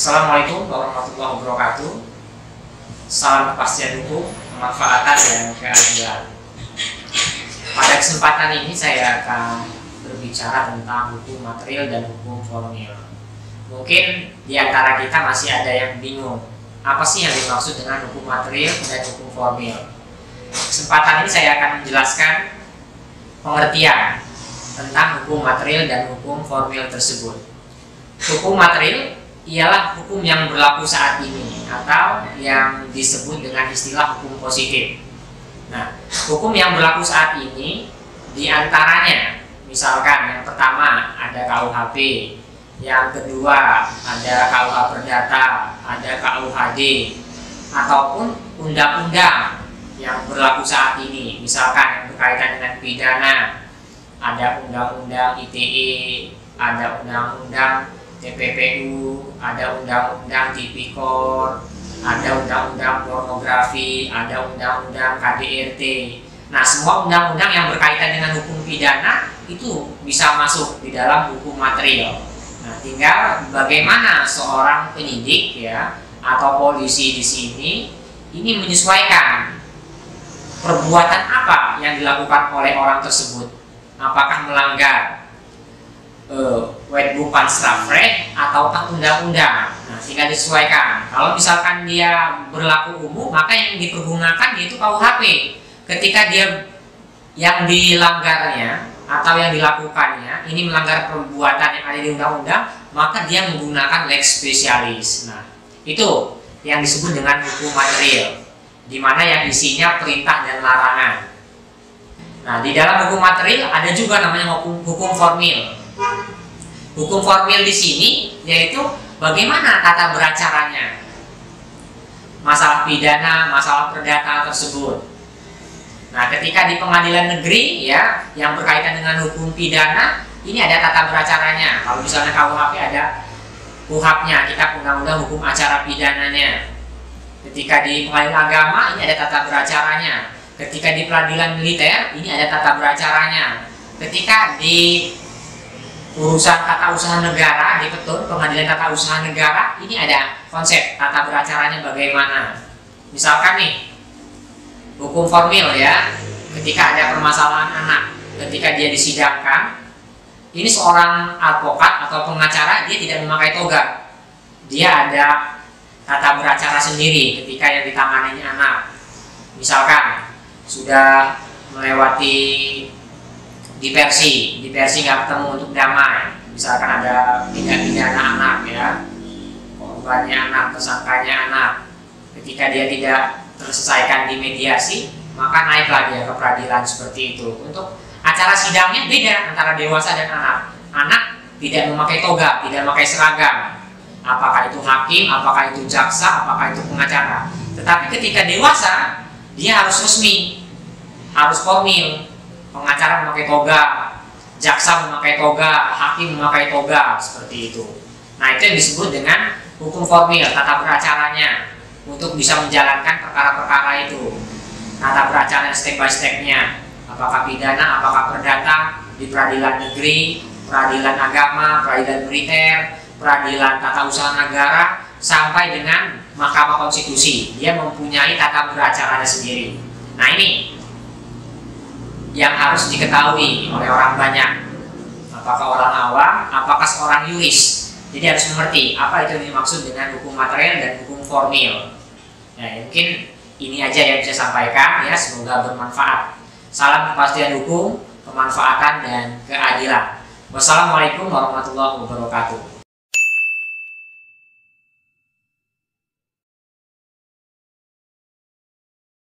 Assalamualaikum warahmatullahi wabarakatuh. Salam kepastian hukum, kemanfaatan dan keadilan. Pada kesempatan ini saya akan berbicara tentang hukum material dan hukum formil. Mungkin di antara kita masih ada yang bingung, apa sih yang dimaksud dengan hukum material dan hukum formil. Kesempatan ini saya akan menjelaskan pengertian tentang hukum material dan hukum formil tersebut. Hukum material ialah hukum yang berlaku saat ini atau yang disebut dengan istilah hukum positif. Nah, hukum yang berlaku saat ini diantaranya, misalkan yang pertama ada KUHP, yang kedua ada KUH Perdata, ada KUHD, ataupun undang-undang yang berlaku saat ini, misalkan yang berkaitan dengan pidana, ada undang-undang ITE, ada undang-undang TPPU, ada undang-undang Tipikor, ada undang-undang pornografi, ada undang-undang KDRT. Nah, semua undang-undang yang berkaitan dengan hukum pidana itu bisa masuk di dalam hukum material. Nah, tinggal bagaimana seorang penyidik ya atau polisi di sini ini menyesuaikan perbuatan apa yang dilakukan oleh orang tersebut. Apakah melanggar Wetboek Strafrecht ataukah undang-undang. Nah, tinggal disesuaikan. Kalau misalkan dia berlaku umum, maka yang dipergunakan yaitu KUHP. Ketika dia yang dilanggarnya atau yang dilakukannya ini melanggar perbuatan yang ada di undang-undang, maka dia menggunakan lex specialis. Nah, itu yang disebut dengan hukum material, di mana yang isinya perintah dan larangan. Nah, di dalam hukum material ada juga namanya hukum formil. Hukum formil di sini yaitu bagaimana tata beracaranya, masalah pidana, masalah perdata tersebut. Nah, ketika di pengadilan negeri ya yang berkaitan dengan hukum pidana, ini ada tata beracaranya. Kalau misalnya KUHP ada KUHP-nya, kita undang-undang hukum acara pidananya. Ketika di pengadilan agama ini ada tata beracaranya. Ketika di peradilan militer ini ada tata beracaranya. Ketika di urusan tata usaha negara, di Petun pengadilan tata usaha negara ini ada konsep tata beracaranya bagaimana. Misalkan nih hukum formil ya, ketika ada permasalahan anak, ketika dia disidangkan, ini seorang advokat atau pengacara dia tidak memakai toga, dia ada tata beracara sendiri ketika yang ditanganinya anak. Misalkan sudah melewati diversi nggak ketemu untuk damai, misalkan ada tindak pidana anak ya, korbannya anak, tersangkanya anak, ketika dia tidak terselesaikan di mediasi, maka naiklah dia ke peradilan seperti itu. Untuk acara sidangnya beda antara dewasa dan anak. Anak tidak memakai toga, tidak memakai seragam, apakah itu hakim, apakah itu jaksa, apakah itu pengacara. Tetapi ketika dewasa dia harus resmi, harus formil. Pengacara memakai toga, jaksa memakai toga, hakim memakai toga, seperti itu. Nah, itu yang disebut dengan hukum formil, tata beracaranya untuk bisa menjalankan perkara-perkara itu. Tata beracara step by step-nya, apakah pidana, apakah perdata di peradilan negeri, peradilan agama, peradilan militer, peradilan tata usaha negara, sampai dengan Mahkamah Konstitusi. Dia mempunyai tata beracaranya sendiri. Nah, ini yang harus diketahui oleh orang banyak, apakah orang awam, apakah seorang yuris. Jadi harus mengerti apa itu yang dimaksud dengan hukum material dan hukum formil. Nah, mungkin ini aja yang bisa sampaikan ya, semoga bermanfaat. Salam kepastian hukum, kemanfaatan dan keadilan. Wassalamualaikum warahmatullahi wabarakatuh.